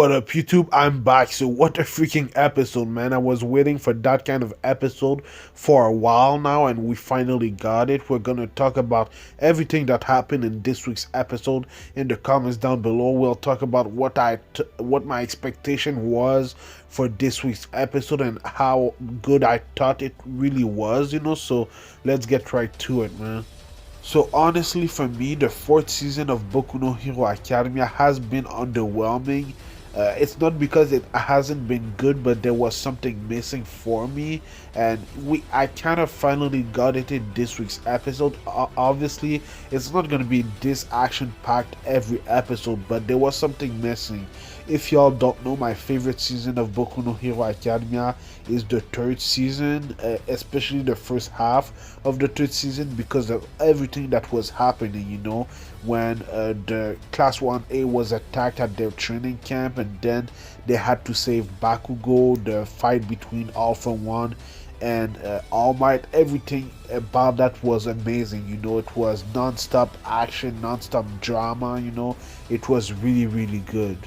What up, YouTube? I'm back. So, what a freaking episode, man. I was waiting for that kind of episode for a while now, and we finally got it. We're gonna talk about everything that happened in this week's episode in the comments down below. We'll talk about what my expectation was for this week's episode and how good I thought it really was, So, let's get right to it, man. So honestly, for me, the fourth season of Boku no Hero Academia has been underwhelming. It's not because it hasn't been good, but there was something missing for me, and I kind of finally got it in this week's episode. Obviously, it's not gonna be this action-packed every episode, but there was something missing. If y'all don't know, my favorite season of Boku no Hero Academia is the third season, especially the first half of the third season, because of everything that was happening, when the Class 1A was attacked at their training camp, and then they had to save Bakugo, the fight between Alpha 1 and All Might. Everything about that was amazing, it was non-stop action, non-stop drama, it was really, really good.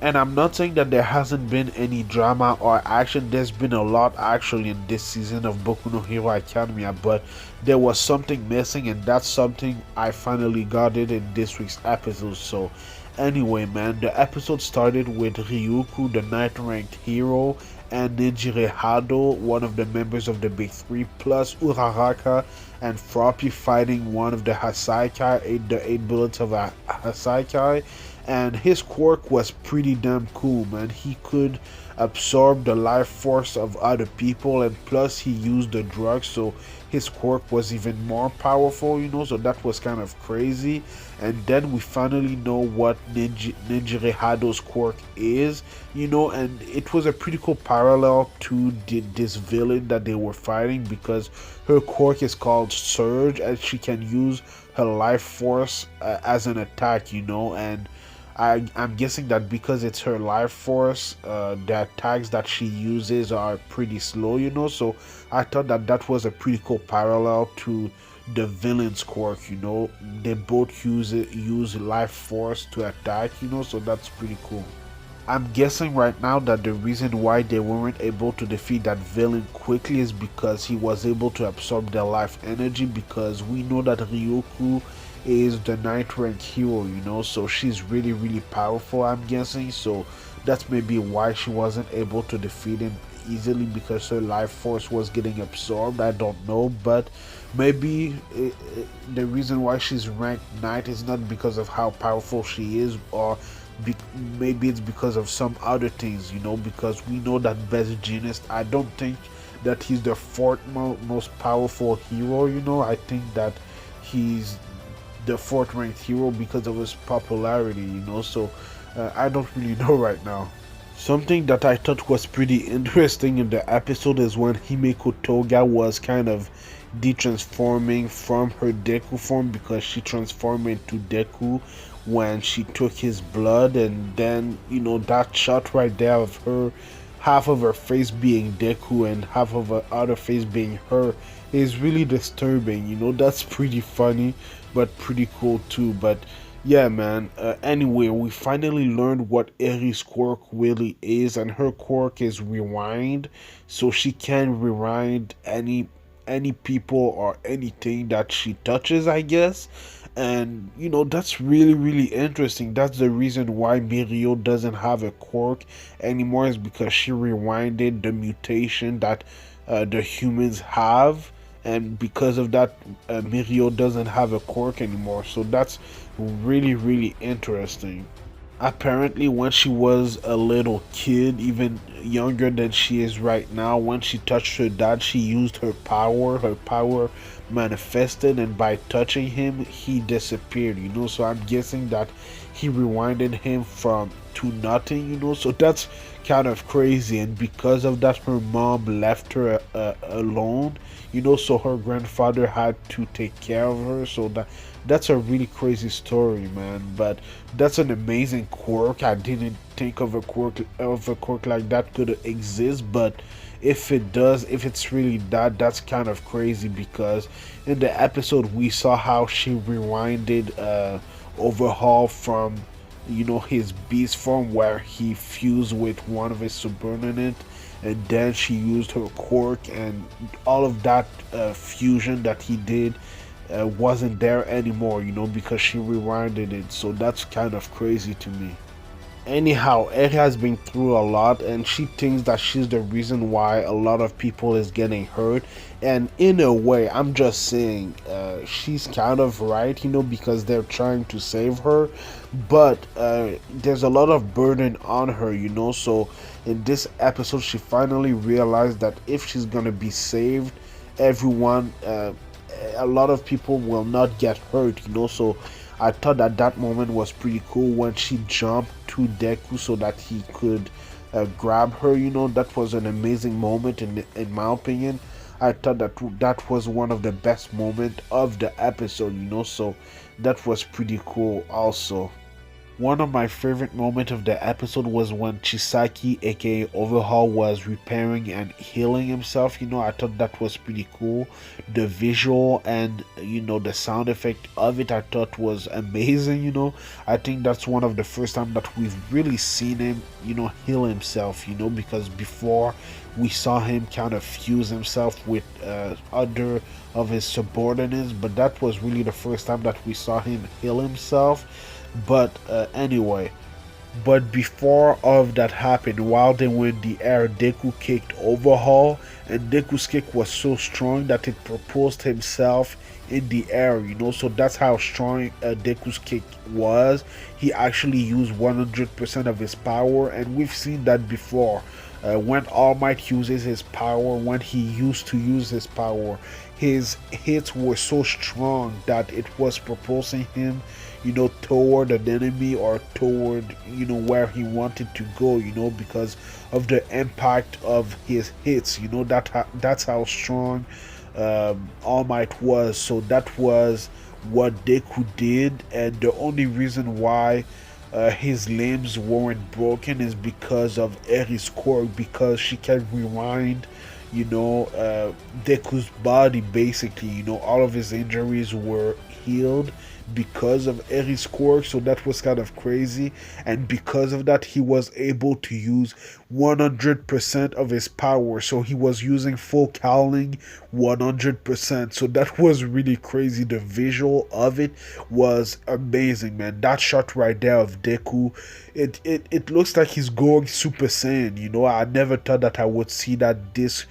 And I'm not saying that there hasn't been any drama or action. There's been a lot actually in this season of Boku no Hero Academia, but there was something missing, and that's something I finally got it in this week's episode. So anyway, man, the episode started with Ryuku, the 9th ranked hero, and Nejire Hado, one of the members of the Big Three, plus Uraraka and Froppy fighting one of the Hasaikai, the 8 bullets of a Hasaikai. And his quirk was pretty damn cool, man. He could absorb the life force of other people, and plus he used the drugs, so his quirk was even more powerful, so that was kind of crazy. And then we finally know what Nejire Hado's quirk is, and it was a pretty cool parallel to this villain that they were fighting, because her quirk is called Surge, and she can use her life force as an attack, and I'm guessing that because it's her life force, the attacks that she uses are pretty slow, so I thought that was a pretty cool parallel to the villain's quirk, they both use life force to attack, so that's pretty cool. I'm guessing right now that the reason why they weren't able to defeat that villain quickly is because he was able to absorb their life energy, because we know that Ryuku is the 9th ranked hero, so she's really, really powerful, I'm guessing. So that's maybe why she wasn't able to defeat him easily, because her life force was getting absorbed. I don't know, but maybe the reason why she's ranked 9th is not because of how powerful she is, or maybe it's because of some other things, because we know that Best Genius, I don't think that he's the fourth most powerful hero, I think that he's the 4th ranked hero because of his popularity, so I don't really know right now. Something that I thought was pretty interesting in the episode is when Himeko Toga was kind of de-transforming from her Deku form, because she transformed into Deku when she took his blood, and then that shot right there of her, half of her face being Deku and half of her other face being her, is really disturbing. That's pretty funny but pretty cool too. But yeah, man, anyway, we finally learned what Eri's quirk really is, and her quirk is rewind, so she can rewind any people or anything that she touches, I guess. And that's really, really interesting. That's the reason why Mirio doesn't have a quirk anymore, is because she rewinded the mutation that the humans have, and because of that, Mirio doesn't have a quirk anymore. So that's really, really interesting. Apparently, when she was a little kid, even younger than she is right now, when she touched her dad, she used her power. Her power manifested, and by touching him, he disappeared, So I'm guessing that he rewinded him from to nothing, So that's kind of crazy. And because of that, her mom left her alone, So her grandfather had to take care of her. So that's a really crazy story, man. But that's an amazing quirk. I didn't think of a quirk like that could exist, but if it does, if it's really that's kind of crazy, because in the episode we saw how she rewinded Overhaul from his beast form where he fused with one of his subordinates, and then she used her quirk, and all of that fusion that he did wasn't there anymore, because she rewinded it. So that's kind of crazy to me. Anyhow, Eri has been through a lot, and she thinks that she's the reason why a lot of people is getting hurt. And in a way, I'm just saying, she's kind of right, because they're trying to save her, but there's a lot of burden on her, So in this episode, she finally realized that if she's gonna be saved, everyone, a lot of people will not get hurt, So I thought that that moment was pretty cool when she jumped to Deku so that he could grab her. That was an amazing moment in my opinion. I thought that that was one of the best moments of the episode. So that was pretty cool also. One of my favorite moments of the episode was when Chisaki, aka Overhaul, was repairing and healing himself. I thought that was pretty cool. The visual and the sound effect of it, I thought was amazing. I think that's one of the first time that we've really seen him, heal himself. Because before we saw him kind of fuse himself with other of his subordinates, but that was really the first time that we saw him heal himself. But anyway, but before all of that happened, while they were in the air, Deku kicked Overhaul, and Deku's kick was so strong that it propulsed himself in the air. So that's how strong Deku's kick was. He actually used 100% of his power, and we've seen that before. When All Might uses his power, when he used to use his power, his hits were so strong that it was propulsing him, toward an enemy or toward, where he wanted to go, because of the impact of his hits. That's how strong All Might was. So that was what Deku did, and the only reason why his limbs weren't broken is because of Eri's quirk, because she can rewind, Deku's body basically. All of his injuries were healed because of Eri's quirk, so that was kind of crazy. And because of that, he was able to use 100% of his power, so he was using full cowling 100%. So that was really crazy. The visual of it was amazing, man. That shot right there of Deku, it looks like he's going Super Saiyan. I never thought that I would see that this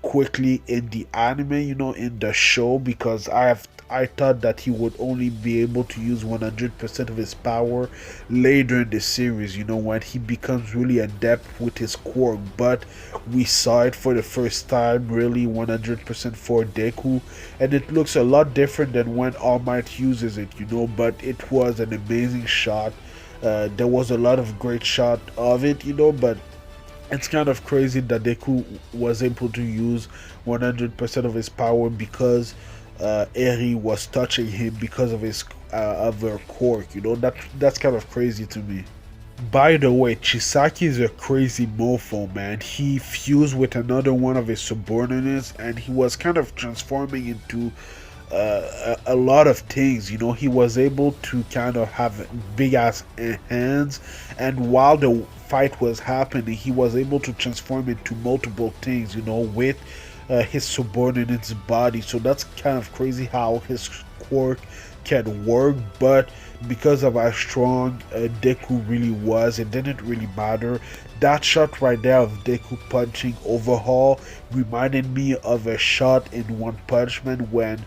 quickly in the anime, in the show, because I thought that he would only be able to use 100% of his power later in the series, when he becomes really adept with his quirk. But we saw it for the first time, really 100% for Deku, and it looks a lot different than when All Might uses it, but it was an amazing shot. There was a lot of great shot of it, but it's kind of crazy that Deku was able to use 100% of his power because Eri was touching him because of her quirk. That's kind of crazy to me. By the way, Chisaki is a crazy mofo, man. He fused with another one of his subordinates, and he was kind of transforming into a lot of things. He was able to kind of have big ass hands, and while the fight was happening, he was able to transform into multiple things, with his subordinate's body. So that's kind of crazy how his quirk can work, but because of how strong Deku really was, it didn't really matter. That shot right there of Deku punching Overhaul reminded me of a shot in One Punch Man when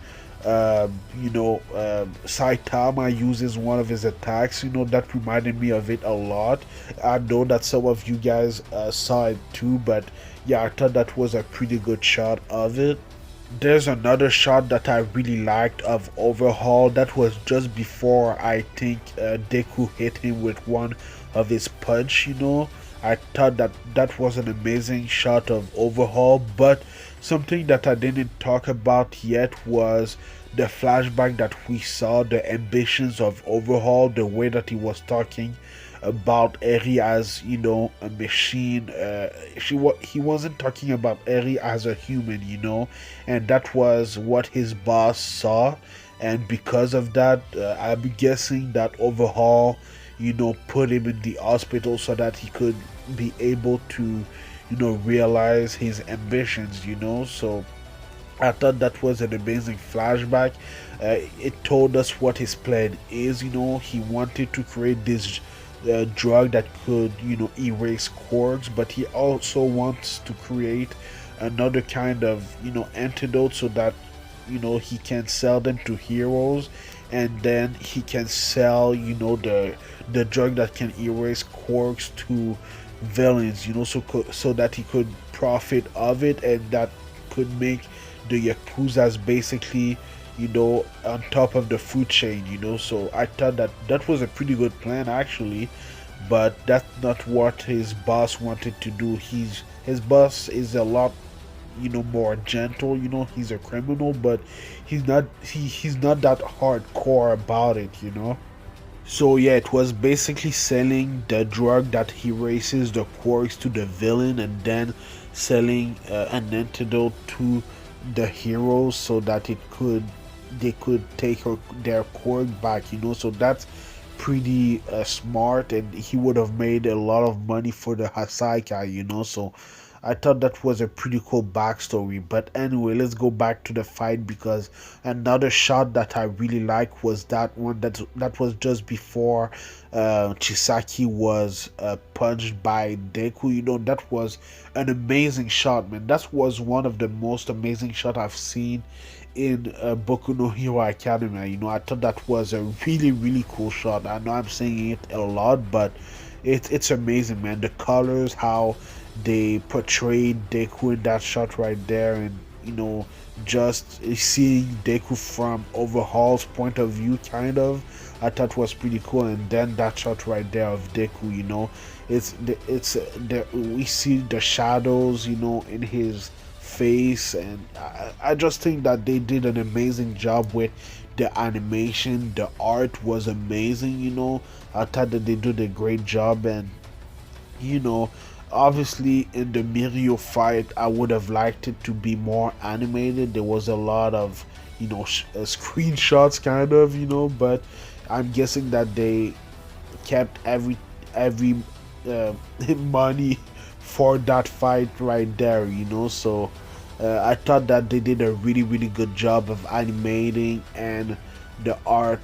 Saitama uses one of his attacks. That reminded me of it a lot. I know that some of you guys saw it too, but yeah, I thought that was a pretty good shot of it. There's another shot that I really liked of Overhaul. That was just before I think Deku hit him with one of his punch. I thought that that was an amazing shot of Overhaul, but something that I didn't talk about yet was the flashback that we saw, the ambitions of Overhaul, the way that he was talking about Eri as, a machine. He wasn't talking about Eri as a human, and that was what his boss saw. And because of that, I'm guessing that Overhaul, put him in the hospital so that he could be able to, realize his ambitions, So I thought that was an amazing flashback. It told us what his plan is. He wanted to create this drug that could, erase quirks, but he also wants to create another kind of, antidote so that, he can sell them to heroes, and then he can sell, the drug that can erase quirks to villains, so that he could profit of it, and that could make the Yakuza's basically, on top of the food chain, So I thought that that was a pretty good plan actually, but that's not what his boss wanted to do. His boss is a lot, more gentle. He's a criminal, but he's not that hardcore about it. So yeah, it was basically selling the drug that erases the quirks to the villain, and then selling an antidote to the heroes so that they could take their quirk back. So that's pretty smart, and he would have made a lot of money for the Hasaika. So I thought that was a pretty cool backstory. But anyway, let's go back to the fight, because another shot that I really like was that one that was just before Chisaki was punched by Deku. That was an amazing shot, man. That was one of the most amazing shot I've seen in Boku no Hero Academia. I thought that was a really, really cool shot. I know I'm saying it a lot, but it's amazing, man. The colors, how they portrayed Deku in that shot right there, and just seeing Deku from Overhaul's point of view, kind of, I thought was pretty cool. And then that shot right there of Deku, we see the shadows, in his face, and I just think that they did an amazing job with the animation. The art was amazing. I thought that they did a great job, and you know obviously in the Mirio fight I would have liked it to be more animated. There was a lot of screenshots, kind of, but I'm guessing that they kept every uh, money for that fight right there, so I thought that they did a really, really good job of animating, and the art,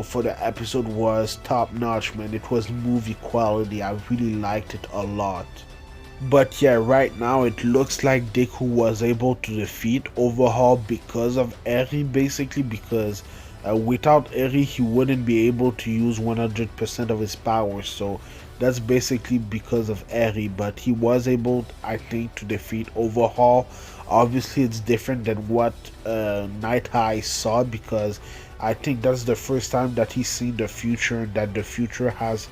for the episode was top notch, man. It was movie quality. I really liked it a lot. But yeah, right now it looks like Deku was able to defeat Overhaul because of Eri, basically, because without Eri he wouldn't be able to use 100% of his powers. So that's basically because of Eri, but he was able, I think, to defeat Overhaul. Obviously it's different than what Night High saw, because I think that's the first time that he's seen the future, that the future has,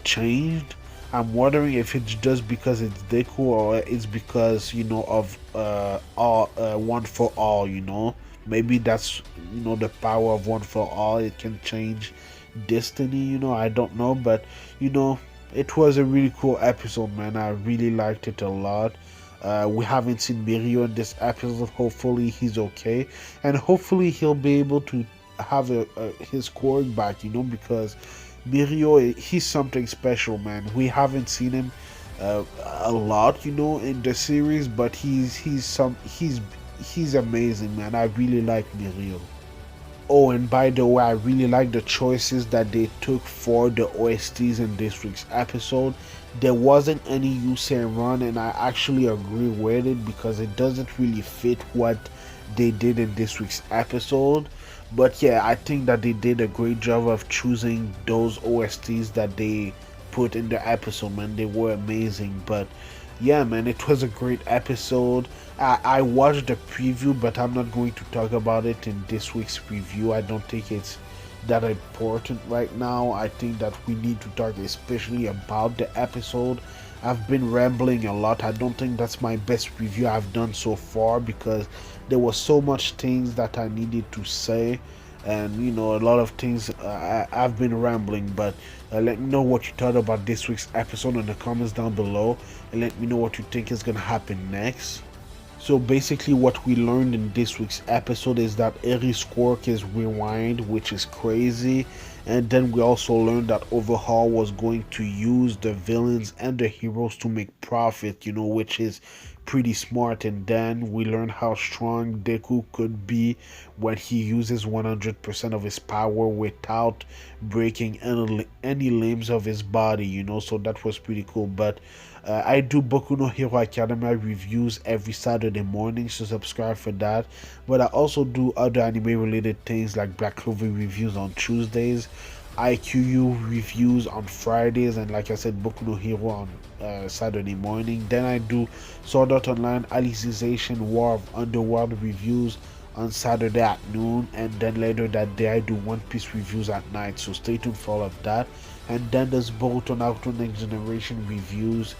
changed. I'm wondering if it's just because it's Deku, or it's because, of all one for all, Maybe that's, the power of one for all. It can change destiny, I don't know, but it was a really cool episode, man. I really liked it a lot. We haven't seen Mirio in this episode. Hopefully he's okay, and hopefully he'll be able to have his quirk back, because Mirio, he's something special, man. We haven't seen him a lot, in the series, but he's amazing, man. I really like Mirio. Oh, and by the way, I really like the choices that they took for the OSTs in this week's episode. There wasn't any Yusei Run, and I actually agree with it, because it doesn't really fit what they did in this week's episode. But yeah, I think that they did a great job of choosing those OSTs that they put in the episode, man. They were amazing. But yeah, man, it was a great episode. I watched the preview, but I'm not going to talk about it in this week's review. I don't think it's that important right now. I think that we need to talk especially about the episode. I've been rambling a lot. I don't think that's my best review I've done so far, because there was so much things that I needed to say, and a lot of things. I've been rambling, but let me know what you thought about this week's episode in the comments down below, and let me know what you think is gonna happen next. So basically what we learned in this week's episode is that Aries Quark is rewind, which is crazy. And then we also learned that Overhaul was going to use the villains and the heroes to make profit, which is pretty smart. And then we learned how strong Deku could be when he uses 100% of his power without breaking any limbs of his body, so that was pretty cool. But I do Boku no Hero Academia reviews every Saturday morning, so subscribe for that. But I also do other anime related things like Black Clover reviews on Tuesdays, IQU reviews on Fridays, and like I said, Boku no Hero on Saturday morning. Then I do Sword Art Online Alicization War of Underworld reviews on Saturday at noon, and then later that day I do One Piece reviews at night, so stay tuned for all of that. And then there's Boruto Naruto Next Generation reviews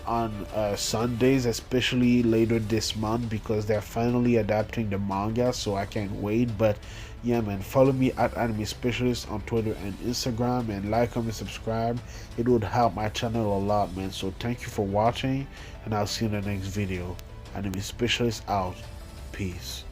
on Sundays, especially later this month, because they're finally adapting the manga, so I can't wait. But yeah, man, follow me at Anime Specialist on Twitter and Instagram, and like, comment, subscribe. It would help my channel a lot, man. So thank you for watching, and I'll see you in the next video. Anime Specialist out. Peace.